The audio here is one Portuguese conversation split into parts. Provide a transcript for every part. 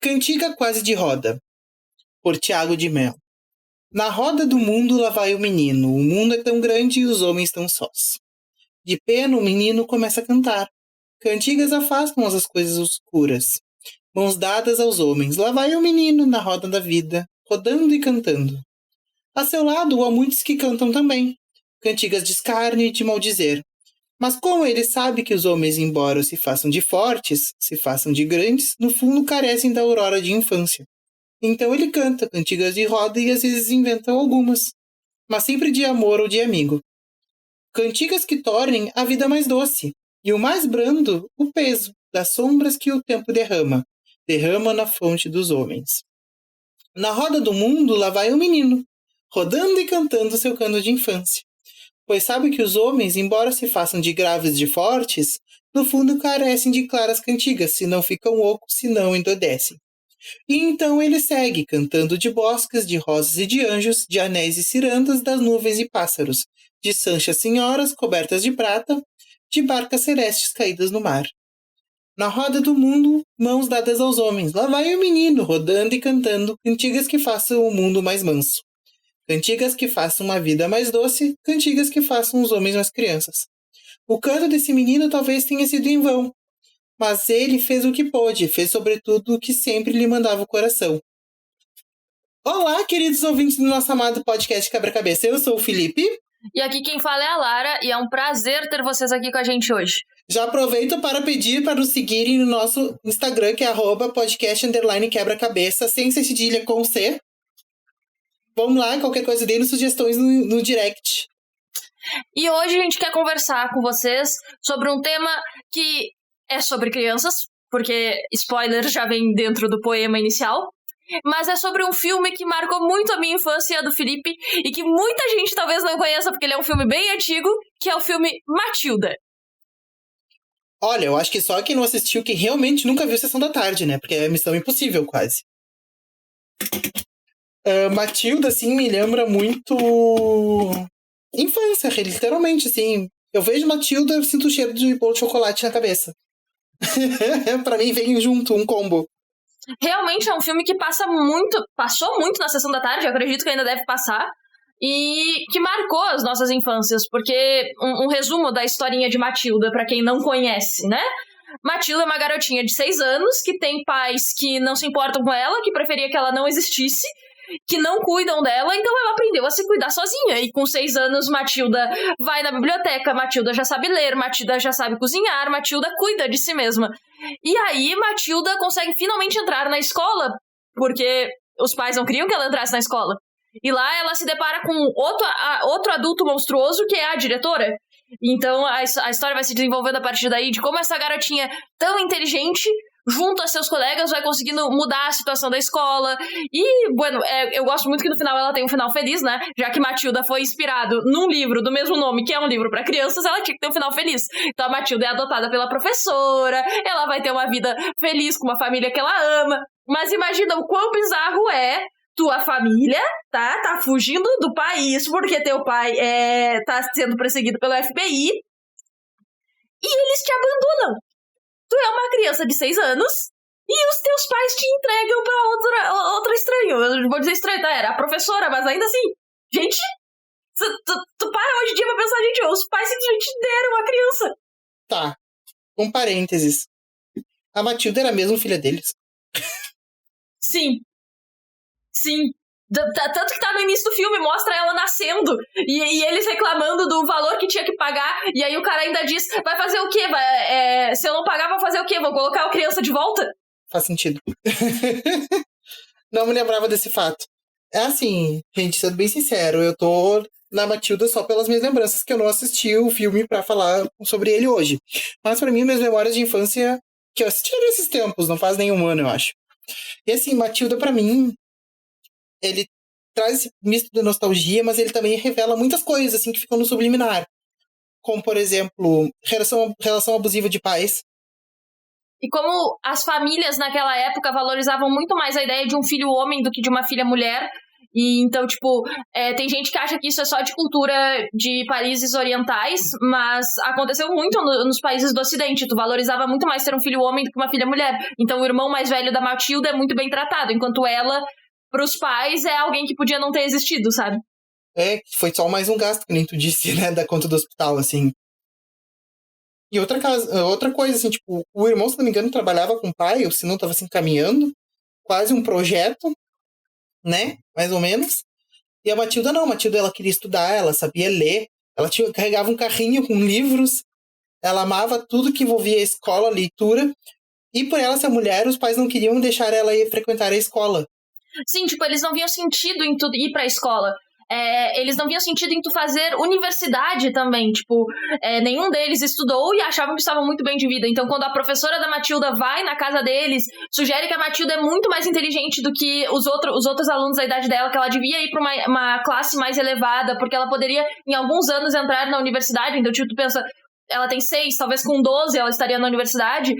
Cantiga quase de roda, por Tiago de Mel. Na roda do mundo lá vai o menino, o mundo é tão grande e os homens tão sós. De pena o menino começa a cantar. Cantigas afastam as coisas escuras. Mãos dadas aos homens, lá vai o menino na roda da vida, rodando e cantando. A seu lado há muitos que cantam também. Cantigas de escárnio e de maldizer. Mas como ele sabe que os homens, embora se façam de fortes, se façam de grandes, no fundo carecem da aurora de infância. Então ele canta cantigas de roda e às vezes inventam algumas, mas sempre de amor ou de amigo. Cantigas que tornem a vida mais doce, e o mais brando, o peso das sombras que o tempo derrama na fonte dos homens. Na roda do mundo lá vai o menino, rodando e cantando seu canto de infância. Pois sabe que os homens, embora se façam de graves e de fortes, no fundo carecem de claras cantigas, se não ficam ocos, se não endodecem. E então ele segue, cantando de bosques, de rosas e de anjos, de anéis e cirandas, das nuvens e pássaros, de sanchas senhoras cobertas de prata, de barcas celestes caídas no mar. Na roda do mundo, mãos dadas aos homens, lá vai o menino, rodando e cantando cantigas que façam o mundo mais manso. Cantigas que façam uma vida mais doce, cantigas que façam os homens mais crianças. O canto desse menino talvez tenha sido em vão, mas ele fez o que pôde, fez sobretudo o que sempre lhe mandava o coração. Olá, queridos ouvintes do nosso amado podcast Quebra-Cabeça, eu sou o Felipe. E aqui quem fala é a Lara, e é um prazer ter vocês aqui com a gente hoje. Já aproveito para pedir para nos seguirem no nosso Instagram, que é @podcast_quebra-cabeça, sem ser cedilha, com C. Vamos lá, qualquer coisa, deem sugestões no direct. E hoje a gente quer conversar com vocês sobre um tema que é sobre crianças, porque spoiler já vem dentro do poema inicial, mas é sobre um filme que marcou muito a minha infância e a do Felipe, e que muita gente talvez não conheça porque ele é um filme bem antigo, que é o filme Matilda. Olha, eu acho que só quem não assistiu, que realmente nunca viu Sessão da Tarde, né? Porque é Missão Impossível, quase. Matilda, assim, me lembra muito infância, literalmente, assim. Eu vejo Matilda, eu sinto o cheiro de bolo de chocolate na cabeça. Pra mim, vem junto, um combo. Realmente é um filme que passou muito na Sessão da Tarde, eu acredito que ainda deve passar, e que marcou as nossas infâncias, porque um resumo da historinha de Matilda, pra quem não conhece, né? Matilda é uma garotinha de 6 anos, que tem pais que não se importam com ela, que preferia que ela não existisse, que não cuidam dela, então ela aprendeu a se cuidar sozinha. E com 6 anos, Matilda vai na biblioteca, Matilda já sabe ler, Matilda já sabe cozinhar, Matilda cuida de si mesma. E aí, Matilda consegue finalmente entrar na escola, porque os pais não queriam que ela entrasse na escola. E lá ela se depara com outro adulto monstruoso, que é a diretora. Então a história vai se desenvolvendo a partir daí, de como essa garotinha tão inteligente, junto a seus colegas, vai conseguindo mudar a situação da escola. E, bueno, eu gosto muito que no final ela tem um final feliz, né? Já que Matilda foi inspirado num livro do mesmo nome, que é um livro pra crianças, ela tinha que ter um final feliz. Então a Matilda é adotada pela professora, ela vai ter uma vida feliz com uma família que ela ama. Mas imagina o quão bizarro é tua família, tá fugindo do país porque teu pai tá sendo perseguido pelo FBI e eles te abandonam. Tu é uma criança de 6 anos e os teus pais te entregam pra outra estranho. Eu vou dizer estranho, tá? Era a professora, mas ainda assim, gente, tu para hoje em dia pra pensar, gente, os pais simplesmente deram a criança. Tá, um parênteses. A Matilda era mesmo filha deles? Sim. Tanto que tá no início do filme, mostra ela nascendo e eles reclamando do valor que tinha que pagar, e aí o cara ainda diz, vai fazer o quê? Se eu não pagar, vai fazer o quê? Vou colocar a criança de volta? Faz sentido. Não me lembrava desse fato. É assim, gente, sendo bem sincero, eu tô na Matilda só pelas minhas lembranças, que eu não assisti o filme pra falar sobre ele hoje. Mas pra mim, minhas memórias de infância, que eu assisti nesses tempos, não faz nenhum ano, eu acho. E assim, Matilda pra mim, ele traz esse misto de nostalgia, mas ele também revela muitas coisas assim que ficam no subliminar. Como, por exemplo, relação abusiva de pais. E como as famílias naquela época valorizavam muito mais a ideia de um filho homem do que de uma filha mulher. E então, tipo, tem gente que acha que isso é só de cultura de países orientais, mas aconteceu muito nos países do Ocidente. Tu valorizava muito mais ter um filho homem do que uma filha mulher. Então o irmão mais velho da Matilda é muito bem tratado, enquanto ela, pros pais, é alguém que podia não ter existido, sabe? Foi só mais um gasto, que nem tu disse, né, da conta do hospital, assim. E outra coisa, assim, tipo, o irmão, se não me engano, trabalhava com o pai, ou se não, tava se encaminhando, quase um projeto, né, mais ou menos. E a Matilda não, a Matilda, ela queria estudar, ela sabia ler, ela carregava um carrinho com livros, ela amava tudo que envolvia a escola, a leitura, e por ela ser mulher, os pais não queriam deixar ela ir frequentar a escola. Sim, tipo, eles não viam sentido em tu ir pra escola. Eles não viam sentido em tu fazer universidade também, tipo, nenhum deles estudou e achavam que estavam muito bem de vida. Então, quando a professora da Matilda vai na casa deles, sugere que a Matilda é muito mais inteligente do que os outros alunos da idade dela, que ela devia ir pra uma classe mais elevada, porque ela poderia, em alguns anos, entrar na universidade. Então, tipo, tu pensa, ela tem 6, talvez com 12 ela estaria na universidade,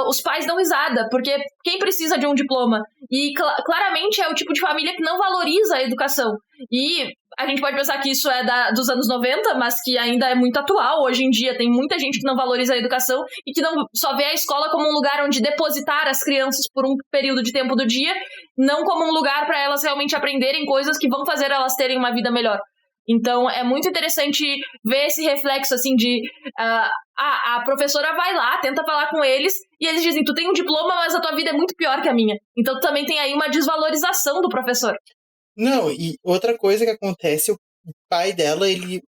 os pais dão risada, porque quem precisa de um diploma? E claramente é o tipo de família que não valoriza a educação. E a gente pode pensar que isso é dos anos 90, mas que ainda é muito atual. Hoje em dia tem muita gente que não valoriza a educação e que não só vê a escola como um lugar onde depositar as crianças por um período de tempo do dia, não como um lugar para elas realmente aprenderem coisas que vão fazer elas terem uma vida melhor. Então, é muito interessante ver esse reflexo, assim, de... a professora vai lá, tenta falar com eles, e eles dizem, tu tem um diploma, mas a tua vida é muito pior que a minha. Então, também tem aí uma desvalorização do professor. Não, e outra coisa que acontece, o pai dela, ele...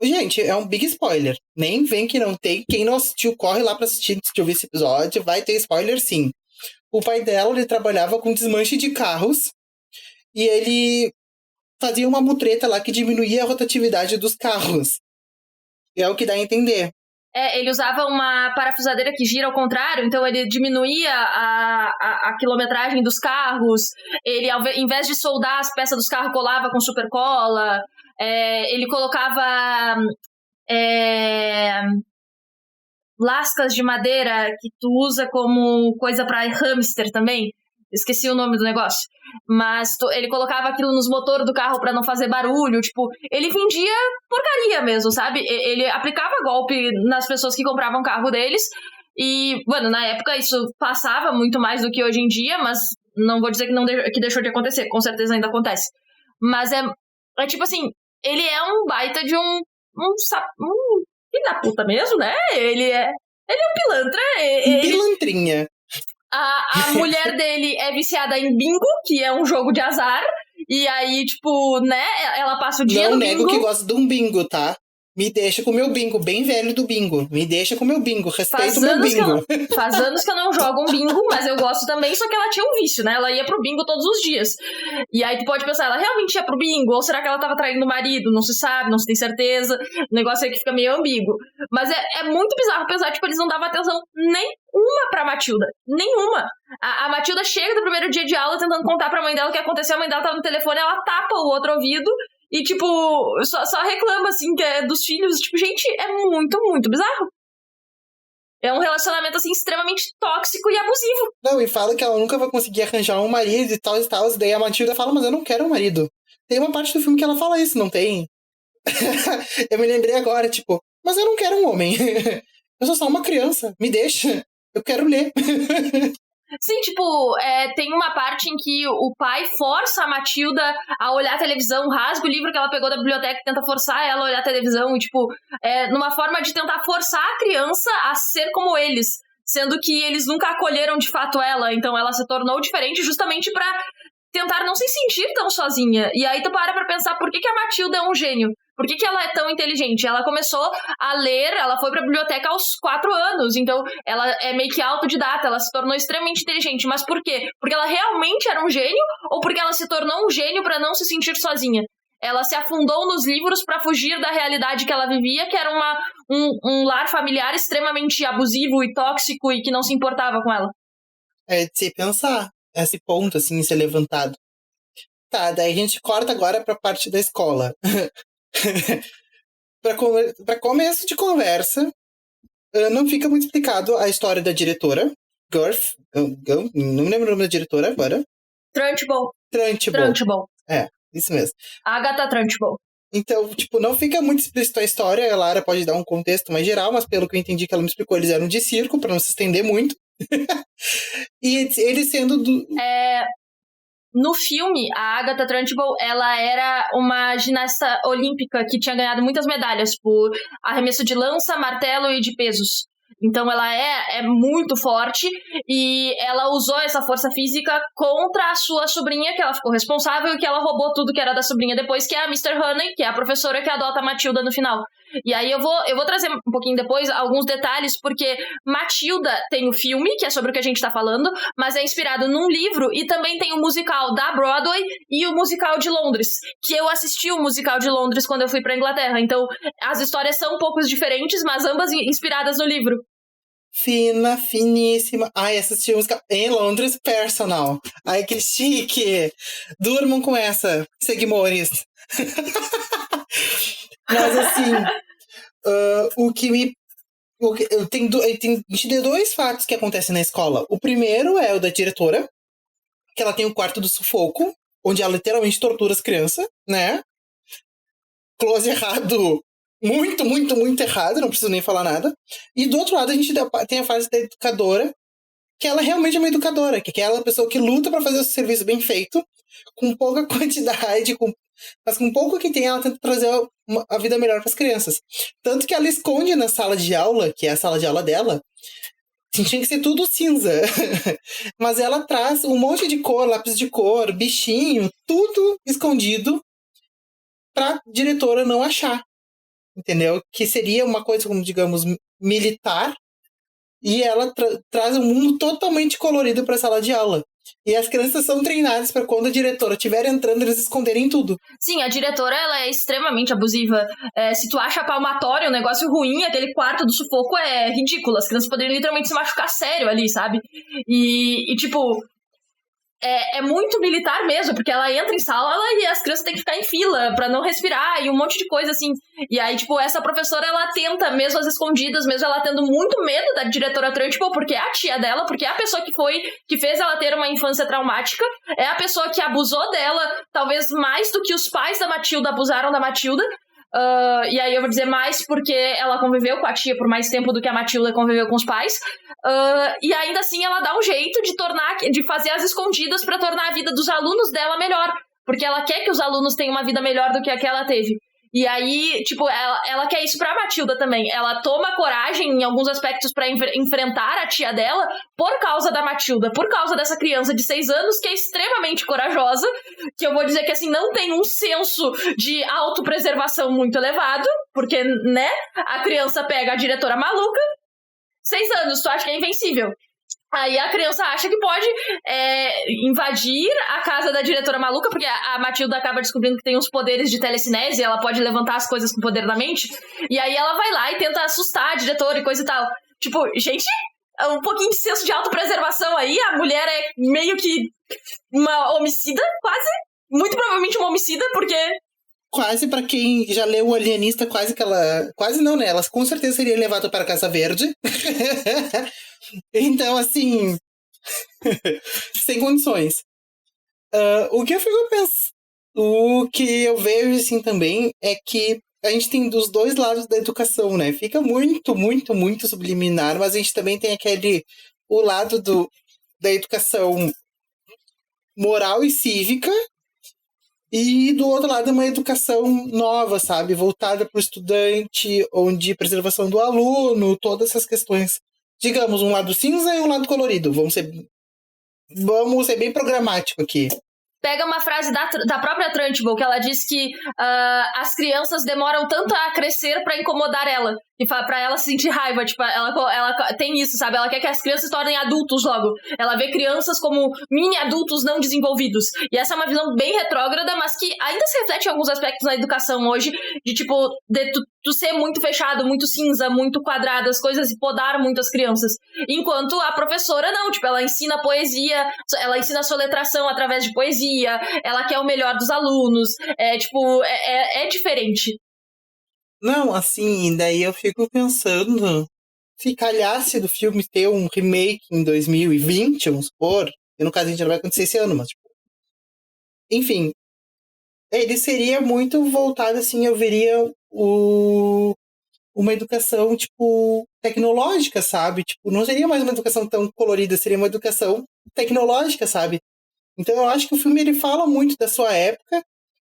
Gente, é um big spoiler. Nem vem que não tem. Quem não assistiu, corre lá pra assistir, antes de ouvir esse episódio. Vai ter spoiler, sim. O pai dela, ele trabalhava com desmanche de carros, e ele fazia uma mutreta lá que diminuía a rotatividade dos carros. É o que dá a entender. Ele usava uma parafusadeira que gira ao contrário, então ele diminuía a quilometragem dos carros, ele, ao invés de soldar as peças dos carros, colava com supercola, ele colocava lascas de madeira que tu usa como coisa para hamster também. Esqueci o nome do negócio. Mas ele colocava aquilo nos motores do carro pra não fazer barulho. Tipo, ele vendia porcaria mesmo, sabe? Ele aplicava golpe nas pessoas que compravam carro deles. E, bueno, na época isso passava muito mais do que hoje em dia, mas não vou dizer que deixou de acontecer. Com certeza ainda acontece. Mas é tipo assim, ele é um baita de um filho da puta mesmo, né? Ele é um pilantra. Pilantrinha. A mulher dele é viciada em bingo, que é um jogo de azar. E aí, tipo, né, ela passa o dia no bingo. Não nego que gosta de um bingo, tá? Me deixa com o meu bingo, bem velho do bingo. Me deixa com o meu bingo, respeita o meu bingo. Faz anos que eu não jogo um bingo, mas eu gosto também, só que ela tinha um vício, né? Ela ia pro bingo todos os dias. E aí tu pode pensar, ela realmente ia pro bingo? Ou será que ela tava traindo o marido? Não se sabe, não se tem certeza. O negócio é que fica meio ambíguo. Mas é muito bizarro pensar, tipo, eles não davam atenção nenhuma pra Matilda. Nenhuma. A Matilda chega do primeiro dia de aula tentando contar pra mãe dela o que aconteceu. A mãe dela tava no telefone, ela tapa o outro ouvido. E, tipo, só reclama, assim, que é dos filhos. Tipo, gente, é muito, muito bizarro. É um relacionamento, assim, extremamente tóxico e abusivo. Não, e fala que ela nunca vai conseguir arranjar um marido e tal e tal. E daí a Matilda fala, mas eu não quero um marido. Tem uma parte do filme que ela fala isso, não tem? Eu me lembrei agora, tipo, mas eu não quero um homem. Eu sou só uma criança. Me deixa. Eu quero ler. Sim, tipo, tem uma parte em que o pai força a Matilda a olhar a televisão, rasga o livro que ela pegou da biblioteca e tenta forçar ela a olhar a televisão, e, tipo, numa forma de tentar forçar a criança a ser como eles, sendo que eles nunca acolheram de fato ela, então ela se tornou diferente justamente pra tentar não se sentir tão sozinha. E aí tu pra pensar por que a Matilda é um gênio. Por que ela é tão inteligente? Ela começou a ler, ela foi pra biblioteca aos 4 anos, então ela é meio que autodidata, ela se tornou extremamente inteligente. Mas por quê? Porque ela realmente era um gênio ou porque ela se tornou um gênio pra não se sentir sozinha? Ela se afundou nos livros pra fugir da realidade que ela vivia, que era um lar familiar extremamente abusivo e tóxico e que não se importava com ela. É de se pensar, esse ponto, assim, ser levantado. Tá, daí a gente corta agora pra parte da escola. Para começo de conversa, não fica muito explicado a história da diretora. Não me lembro o nome da diretora agora. Trunchbull. Trunchbull. Isso mesmo. Agatha Trunchbull. Então, tipo, não fica muito explícito a história. A Lara pode dar um contexto mais geral, mas pelo que eu entendi que ela me explicou, eles eram de circo, pra não se estender muito. E eles sendo do... No filme, a Agatha Trunchbull, ela era uma ginasta olímpica que tinha ganhado muitas medalhas por arremesso de lança, martelo e de pesos. Então ela é muito forte e ela usou essa força física contra a sua sobrinha, que ela ficou responsável e que ela roubou tudo que era da sobrinha depois, que é a Mr. Honey, que é a professora que adota a Matilda no final. E aí eu vou trazer um pouquinho depois alguns detalhes, porque Matilda tem o filme, que é sobre o que a gente tá falando, mas é inspirado num livro, e também tem o musical da Broadway e o musical de Londres, que eu assisti o musical de Londres quando eu fui pra Inglaterra. Então as histórias são um pouco diferentes, mas ambas inspiradas no livro. Fina, finíssima. Ai, assisti música em Londres, Personal. Ai, que chique. Durmam com essa, seguimores. Mas assim, tem dois fatos que acontecem na escola. O primeiro é o da diretora, que ela tem o quarto do sufoco, onde ela literalmente tortura as crianças, né? Close errado. Muito, muito, muito errado, não preciso nem falar nada. E do outro lado, a gente tem a fase da educadora, que ela realmente é uma educadora, que é aquela pessoa que luta pra fazer o serviço bem feito, com pouca quantidade, mas com pouco que tem, ela tenta trazer a vida melhor para as crianças. Tanto que ela esconde na sala de aula, que é a sala de aula dela, tinha que ser tudo cinza. Mas ela traz um monte de cor, lápis de cor, bichinho, tudo escondido pra diretora não achar. Entendeu? Que seria uma coisa, como digamos, militar, e ela traz um mundo totalmente colorido para a sala de aula. E as crianças são treinadas para quando a diretora estiver entrando, eles esconderem tudo. Sim, a diretora, ela é extremamente abusiva. Se tu acha palmatório um negócio ruim, aquele quarto do sufoco é ridículo. As crianças poderiam literalmente se machucar sério ali, sabe? E tipo... É muito militar mesmo, porque ela entra em sala e as crianças têm que ficar em fila pra não respirar e um monte de coisa assim. E aí, tipo, essa professora, ela tenta, mesmo às escondidas, mesmo ela tendo muito medo da diretora Trunchbull, porque é a tia dela, porque é a pessoa que fez ela ter uma infância traumática, é a pessoa que abusou dela, talvez mais do que os pais da Matilda abusaram da Matilda. E aí eu vou dizer mais porque ela conviveu com a tia por mais tempo do que a Matilda conviveu com os pais. E ainda assim ela dá um jeito de fazer as escondidas pra tornar a vida dos alunos dela melhor. Porque ela quer que os alunos tenham uma vida melhor do que a que ela teve. E aí, tipo, ela quer isso pra Matilda também. Ela toma coragem em alguns aspectos pra enfrentar a tia dela por causa da Matilda, por causa dessa criança de 6 anos que é extremamente corajosa, que eu vou dizer que, assim, não tem um senso de autopreservação muito elevado, porque, né, a criança pega a diretora maluca, 6 anos, tu acha que é invencível. Aí a criança acha que pode invadir a casa da diretora maluca, porque a Matilda acaba descobrindo que tem uns poderes de telecinese, ela pode levantar as coisas com o poder da mente, e aí ela vai lá e tenta assustar a diretora e coisa e tal. Tipo, gente, um pouquinho de senso de autopreservação aí, a mulher é meio que uma homicida, quase, muito provavelmente uma homicida, porque... Quase, pra quem já leu O Alienista, quase que ela... Quase não, né? Ela com certeza seria levada para a Casa Verde. Então, assim... sem condições. O que eu fico pensando... O que eu vejo, assim, também é que a gente tem dos dois lados da educação, né? Fica muito, muito, muito subliminar, mas a gente também tem o lado da educação moral e cívica, e do outro lado uma educação nova, sabe? Voltada para o estudante, onde preservação do aluno, todas essas questões. Digamos, um lado cinza e um lado colorido. Vamos ser bem programático aqui. Pega uma frase da própria Trunchbull, que ela diz que as crianças demoram tanto a crescer pra incomodar ela. E pra ela sentir raiva, tipo, ela tem isso, sabe? Ela quer que as crianças se tornem adultos logo. Ela vê crianças como mini-adultos não desenvolvidos. E essa é uma visão bem retrógrada, mas que ainda se reflete em alguns aspectos na educação hoje, de tipo, tu ser muito fechado, muito cinza, muito quadrado, as coisas, e podar muito as crianças. Enquanto a professora não, tipo, ela ensina poesia, ela ensina soletração através de poesia, ela quer o melhor dos alunos, é diferente. Não, assim, daí eu fico pensando, se calhasse do filme ter um remake em 2020, vamos supor, e no caso a gente não vai acontecer esse ano, mas tipo... Enfim, ele seria muito voltado, assim, eu veria uma educação, tipo, tecnológica, sabe? Tipo, não seria mais uma educação tão colorida, seria uma educação tecnológica, sabe? Então eu acho que o filme, ele fala muito da sua época,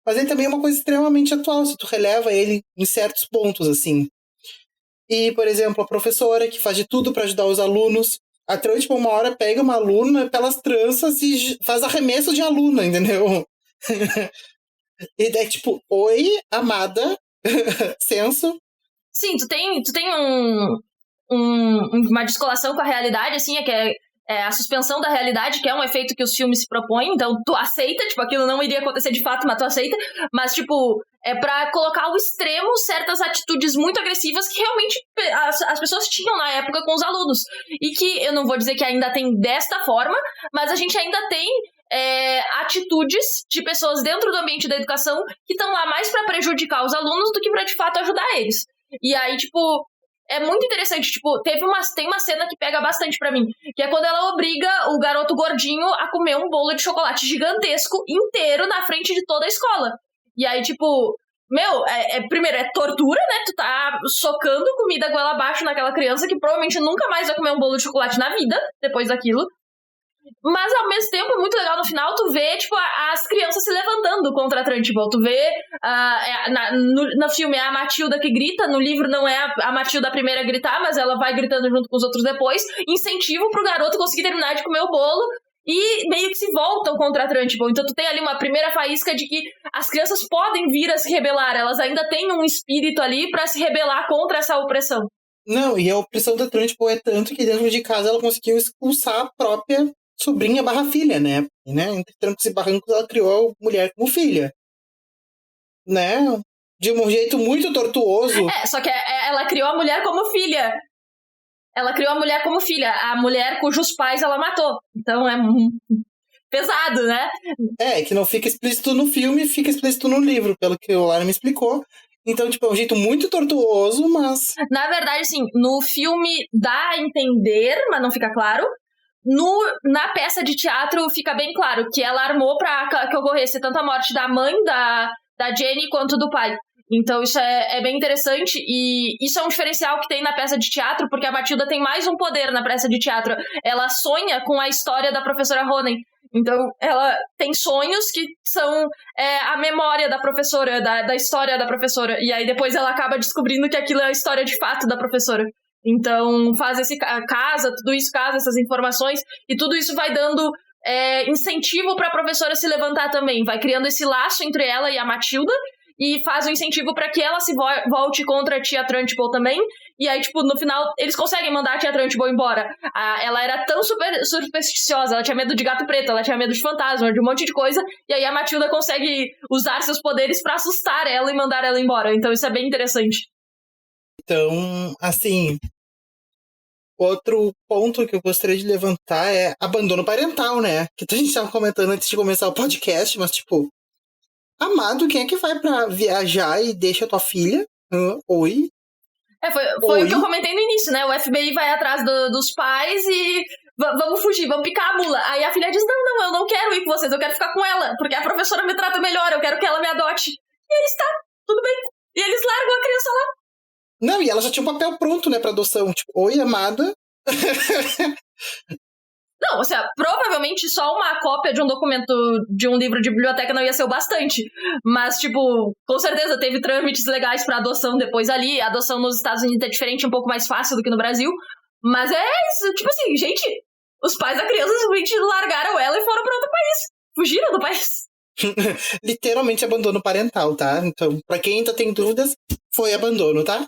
mas ele também é uma coisa extremamente atual, se tu releva ele em certos pontos, assim. E, por exemplo, a professora que faz de tudo para ajudar os alunos, a tipo, uma hora pega uma aluna pelas tranças e faz arremesso de aluna, entendeu? E daí, tipo, oi, amada, senso. Sim, tu tem uma descolação com a realidade, assim, que é a suspensão da realidade, que é um efeito que os filmes se propõem, então tu aceita, tipo, aquilo não iria acontecer de fato, mas tu aceita, mas, tipo, é pra colocar ao extremo certas atitudes muito agressivas que realmente as pessoas tinham na época com os alunos, e que eu não vou dizer que ainda tem desta forma, mas a gente ainda tem atitudes de pessoas dentro do ambiente da educação que estão lá mais pra prejudicar os alunos do que pra, de fato, ajudar eles. E aí, tipo, é muito interessante, tipo, tem uma cena que pega bastante pra mim, que é quando ela obriga o garoto gordinho a comer um bolo de chocolate gigantesco inteiro na frente de toda a escola. E aí, tipo, meu, primeiro, é tortura, né? Tu tá socando comida goela abaixo naquela criança que provavelmente nunca mais vai comer um bolo de chocolate na vida, depois daquilo. Mas, ao mesmo tempo, é muito legal no final tu vê, tipo, as crianças se levantando contra a Trunchbull. Tu vê, no filme é a Matilda que grita, no livro não é a Matilda a primeira a gritar, mas ela vai gritando junto com os outros depois. Incentivo pro garoto conseguir terminar de comer o bolo e meio que se voltam contra a Trunchbull. Então tu tem ali uma primeira faísca de que as crianças podem vir a se rebelar, elas ainda têm um espírito ali pra se rebelar contra essa opressão. Não, e a opressão da Trunchbull é tanto que dentro de casa ela conseguiu expulsar a própria sobrinha barra filha, né? E, né? Entre trancos e barrancos, ela criou a mulher como filha. Né? De um jeito muito tortuoso. Só que ela criou a mulher como filha. Ela criou a mulher como filha. A mulher cujos pais ela matou. Então é pesado, né? Que não fica explícito no filme, fica explícito no livro, pelo que o Lara me explicou. Então, tipo, é um jeito muito tortuoso, mas... Na verdade, assim, no filme dá a entender, mas não fica claro. Na peça de teatro fica bem claro que ela armou pra que ocorresse tanto a morte da mãe da Jenny quanto do pai. Então isso é bem interessante e isso é um diferencial que tem na peça de teatro, porque a Matilda tem mais um poder na peça de teatro. Ela sonha com a história da professora Ronen. Então ela tem sonhos que são a memória da professora, da história da professora. E aí depois ela acaba descobrindo que aquilo é a história de fato da professora. Então faz tudo isso casa essas informações e tudo isso vai dando incentivo para a professora se levantar também, vai criando esse laço entre ela e a Matilda e faz um incentivo para que ela se volte contra a tia Trunchbull também. E aí, tipo, no final, eles conseguem mandar a tia Trunchbull embora. Ela era tão supersticiosa, ela tinha medo de gato preto, ela tinha medo de fantasma, de um monte de coisa, e aí a Matilda consegue usar seus poderes para assustar ela e mandar ela embora. Então isso é bem interessante. Então, assim, outro ponto que eu gostaria de levantar é abandono parental, né? Que a gente estava comentando antes de começar o podcast, mas, tipo, amado, quem é que vai pra viajar e deixa tua filha? Oi? Foi o que eu comentei no início, né? O FBI vai atrás dos pais e vamos fugir, vamos picar a mula. Aí a filha diz, não, eu não quero ir com vocês, eu quero ficar com ela, porque a professora me trata melhor, eu quero que ela me adote. E eles, tá, tudo bem. E eles largam a criança lá. Não, e ela já tinha um papel pronto, né, pra adoção. Tipo, oi, amada. Não, ou seja, provavelmente só uma cópia de um documento de um livro de biblioteca não ia ser o bastante. Mas, tipo, com certeza teve trâmites legais pra adoção depois ali. A adoção nos Estados Unidos é diferente, um pouco mais fácil do que no Brasil. Mas é isso, tipo assim, gente, os pais da criança simplesmente largaram ela e foram pra outro país. Fugiram do país. Literalmente abandono parental, tá? Então, pra quem ainda tem dúvidas, foi abandono, tá?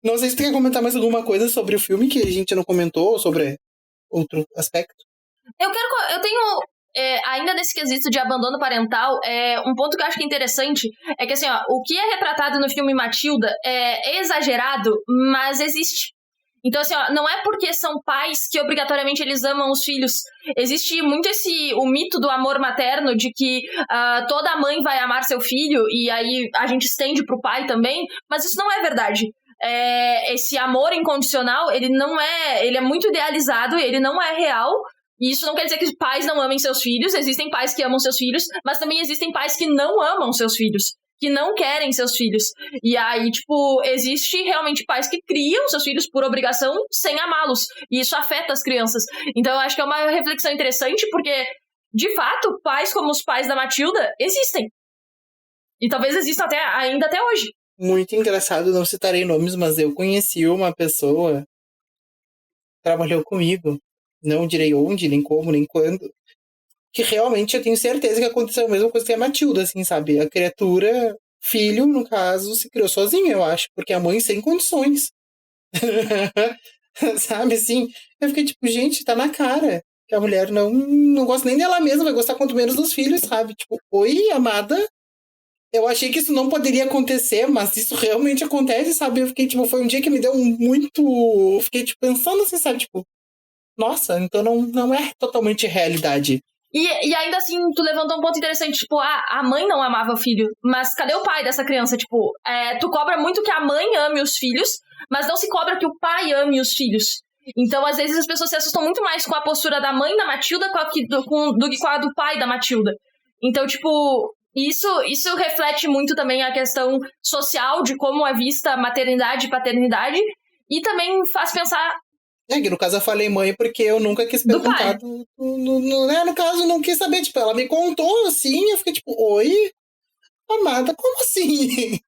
Não sei se tu quer comentar mais alguma coisa sobre o filme que a gente não comentou, sobre outro aspecto. Eu tenho, ainda nesse quesito de abandono parental, um ponto que eu acho que é interessante é que, assim, ó, o que é retratado no filme Matilda é exagerado, mas existe. Então, assim, ó, não é porque são pais que obrigatoriamente eles amam os filhos. Existe muito o mito do amor materno, de que toda mãe vai amar seu filho, e aí a gente estende pro pai também, mas isso não é verdade. Esse amor incondicional, ele é muito idealizado, ele não é real, E isso não quer dizer que pais não amem seus filhos, existem pais que amam seus filhos, mas também existem pais que não amam seus filhos, que não querem seus filhos. E aí, tipo, existe realmente pais que criam seus filhos por obrigação sem amá-los. E isso afeta as crianças. Então eu acho que é uma reflexão interessante, porque, de fato, pais como os pais da Matilda existem. E talvez existam ainda até hoje. Muito engraçado, não citarei nomes, mas eu conheci uma pessoa que trabalhou comigo. Não direi onde, nem como, nem quando. Que realmente eu tenho certeza que aconteceu a mesma coisa que a Matilda, assim, sabe? A criatura, filho, no caso, se criou sozinha, eu acho. Porque a mãe sem condições. Sabe, assim? Eu fiquei tipo, gente, tá na cara. Que a mulher não gosta nem dela mesma, vai gostar quanto menos dos filhos, sabe? Tipo, oi, amada? Eu achei que isso não poderia acontecer, mas isso realmente acontece, sabe? Eu fiquei, tipo, foi um dia que me deu muito... Fiquei, tipo, pensando assim, sabe? Tipo, nossa, então não é totalmente realidade. E ainda assim, tu levantou um ponto interessante, tipo, a mãe não amava o filho, mas cadê o pai dessa criança? Tipo, tu cobra muito que a mãe ame os filhos, mas não se cobra que o pai ame os filhos. Então, às vezes, as pessoas se assustam muito mais com a postura da mãe da Matilda do que com a do pai da Matilda. Então, tipo, isso reflete muito também a questão social de como é vista maternidade e paternidade, e também faz pensar... Que no caso eu falei mãe porque eu nunca quis perguntar. No caso, não quis saber. Tipo, ela me contou assim, eu fiquei tipo, oi? Amada, como assim?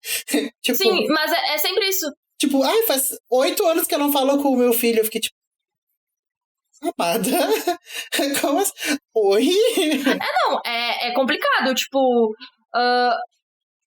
Tipo, sim, mas é sempre isso. Tipo, faz 8 anos que eu não falo com o meu filho. Eu fiquei tipo, amada? Como assim? Oi? É complicado. Tipo,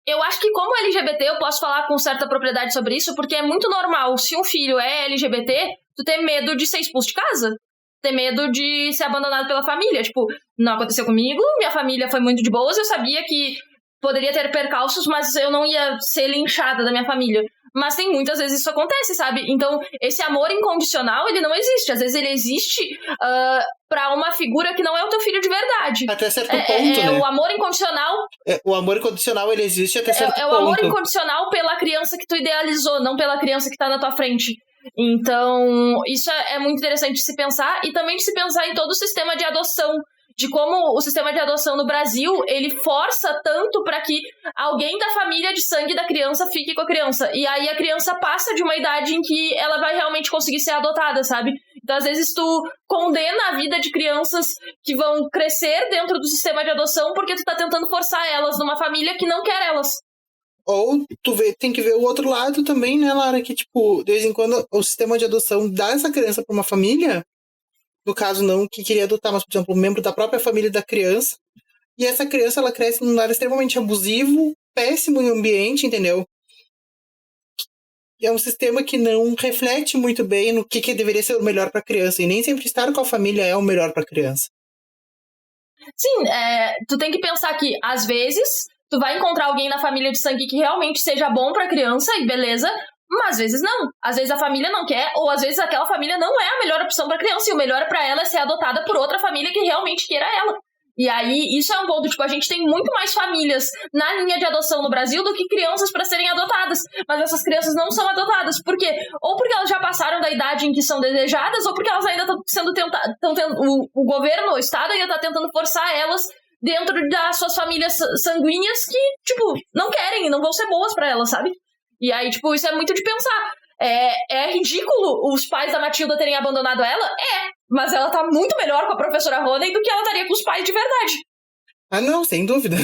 eu acho que como LGBT eu posso falar com certa propriedade sobre isso, porque é muito normal, se um filho é LGBT, tu ter medo de ser expulso de casa. Ter medo de ser abandonado pela família. Tipo, não aconteceu comigo, minha família foi muito de boas, eu sabia que poderia ter percalços, mas eu não ia ser linchada da minha família. Mas tem muitas vezes isso acontece, sabe? Então, esse amor incondicional, ele não existe. Às vezes ele existe pra uma figura que não é o teu filho de verdade. Até certo ponto, né? O amor incondicional... O amor incondicional, ele existe até certo ponto. É o amor incondicional pela criança que tu idealizou, não pela criança que tá na tua frente. Então, isso é muito interessante de se pensar, e também de se pensar em todo o sistema de adoção, de como o sistema de adoção no Brasil, ele força tanto para que alguém da família de sangue da criança fique com a criança. E aí a criança passa de uma idade em que ela vai realmente conseguir ser adotada, sabe? Então, às vezes, tu condena a vida de crianças que vão crescer dentro do sistema de adoção porque tu tá tentando forçar elas numa família que não quer elas. Ou tem que ver o outro lado também, né, Lara? Que, tipo, de vez em quando o sistema de adoção dá essa criança pra uma família, no caso não que queria adotar, mas, por exemplo, um membro da própria família da criança, e essa criança, ela cresce num lar extremamente abusivo, péssimo em ambiente, entendeu? E é um sistema que não reflete muito bem no que deveria ser o melhor pra criança, e nem sempre estar com a família é o melhor pra criança. Sim, tu tem que pensar que, às vezes... tu vai encontrar alguém na família de sangue que realmente seja bom pra criança, e beleza, mas às vezes não. Às vezes a família não quer, ou às vezes aquela família não é a melhor opção pra criança, e o melhor pra ela é ser adotada por outra família que realmente queira ela. E aí, isso é um ponto, tipo, a gente tem muito mais famílias na linha de adoção no Brasil do que crianças pra serem adotadas. Mas essas crianças não são adotadas. Por quê? Ou porque elas já passaram da idade em que são desejadas, ou porque elas ainda estão sendo tentadas, o governo, o Estado ainda tá tentando forçar elas dentro das suas famílias sanguíneas que, tipo, não querem e não vão ser boas pra elas, sabe? E aí, tipo, isso é muito de pensar. É ridículo os pais da Matilda terem abandonado ela? Mas ela tá muito melhor com a professora Honey do que ela estaria com os pais de verdade. Ah, não, sem dúvida.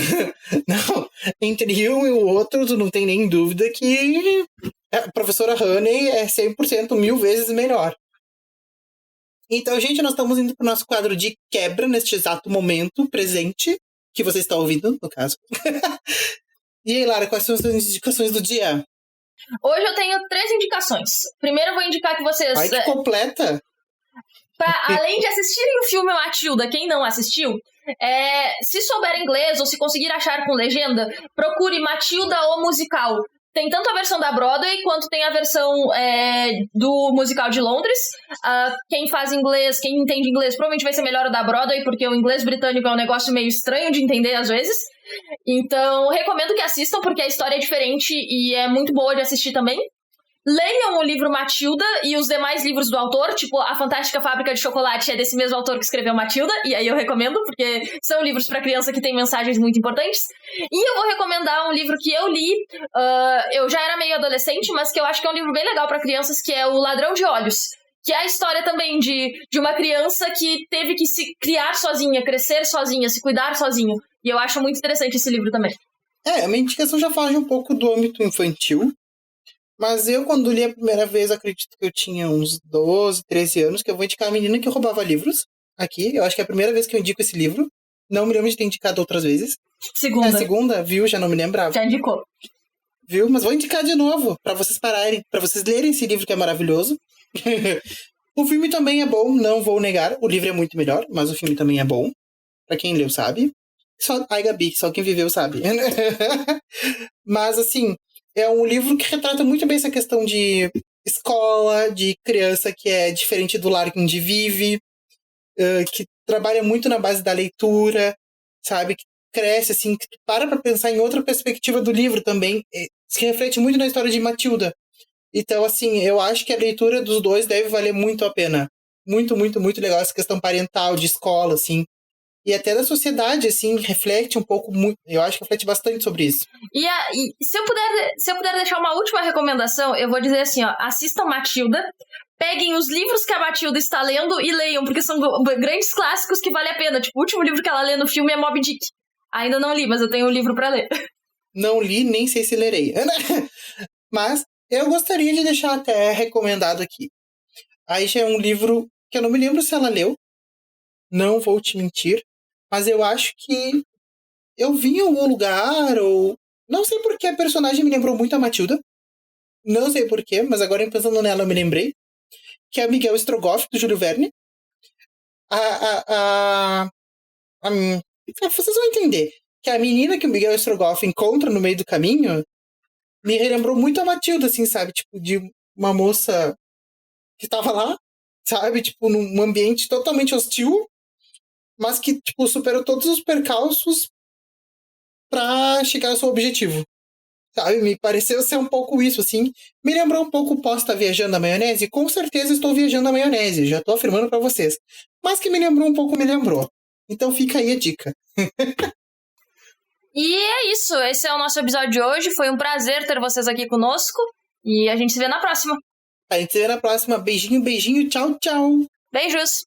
Não, entre um e o outro, tu não tem nem dúvida que a professora Honey é 100%, 1000 vezes melhor. Então, gente, nós estamos indo pro nosso quadro de quebra neste exato momento presente, que você está ouvindo, no caso. E aí, Lara, quais são as suas indicações do dia? Hoje eu tenho 3 indicações. Primeiro eu vou indicar que vocês... Ai, que completa! Além de assistirem o filme Matilda, quem não assistiu, se souber inglês ou se conseguir achar com legenda, procure Matilda o Musical. Tem tanto a versão da Broadway quanto tem a versão do musical de Londres. Quem faz inglês, quem entende inglês, provavelmente vai ser melhor o da Broadway, porque o inglês britânico é um negócio meio estranho de entender às vezes. Então, recomendo que assistam, porque a história é diferente e é muito boa de assistir também. Leiam o livro Matilda e os demais livros do autor, tipo A Fantástica Fábrica de Chocolate é desse mesmo autor que escreveu Matilda, e aí eu recomendo, porque são livros pra criança que têm mensagens muito importantes. E eu vou recomendar um livro que eu li, eu já era meio adolescente, mas que eu acho que é um livro bem legal pra crianças, que é O Ladrão de Olhos, que é a história também de uma criança que teve que se criar sozinha, crescer sozinha, se cuidar sozinho. E eu acho muito interessante esse livro também. A minha indicação já foge um pouco do âmbito infantil, mas eu, quando li a primeira vez, acredito que eu tinha uns 12, 13 anos, que eu vou indicar a menina que roubava livros aqui. Eu acho que é a primeira vez que eu indico esse livro. Não me lembro de ter indicado outras vezes. Segunda. É a segunda, viu? Já não me lembrava. Já indicou. Viu? Mas vou indicar de novo, pra vocês pararem, pra vocês lerem esse livro que é maravilhoso. O filme também é bom, não vou negar. O livro é muito melhor, mas o filme também é bom. Pra quem leu, sabe. Ai, Gabi, só quem viveu sabe. Mas, assim, é um livro que retrata muito bem essa questão de escola, de criança que é diferente do lar onde vive, que trabalha muito na base da leitura, sabe? Que cresce, assim, que tu para pra pensar em outra perspectiva do livro também. Se reflete muito na história de Matilda. Então, assim, eu acho que a leitura dos dois deve valer muito a pena. Muito, muito, muito legal essa questão parental, de escola, assim. E até da sociedade, assim, reflete um pouco, muito, eu acho que reflete bastante sobre isso. E se eu puder deixar uma última recomendação, eu vou dizer assim, ó, assistam Matilda, peguem os livros que a Matilda está lendo e leiam, porque são grandes clássicos que vale a pena. Tipo, o último livro que ela lê no filme é Moby Dick. Ainda não li, mas eu tenho um livro pra ler. Não li, nem sei se lerei. Mas eu gostaria de deixar até recomendado aqui. Aí já é um livro que eu não me lembro se ela leu, não vou te mentir, mas eu acho que eu vi em algum lugar, ou... Não sei porque a personagem me lembrou muito a Matilda. Não sei porquê, mas agora pensando nela eu me lembrei. Que é a Miguel Strogoff, do Júlio Verne. Vocês vão entender. Que a menina que o Miguel Strogoff encontra no meio do caminho me relembrou muito a Matilda, assim, sabe? Tipo, de uma moça que tava lá, sabe? Tipo, num ambiente totalmente hostil, mas que, tipo, superou todos os percalços pra chegar ao seu objetivo. Sabe? Me pareceu ser um pouco isso, assim. Me lembrou um pouco Posso Estar Viajando na Maionese? Com certeza estou viajando na maionese, já tô afirmando pra vocês. Mas que me lembrou um pouco, me lembrou. Então fica aí a dica. E é isso, esse é o nosso episódio de hoje. Foi um prazer ter vocês aqui conosco. E a gente se vê na próxima. A gente se vê na próxima. Beijinho, beijinho. Tchau, tchau. Beijos!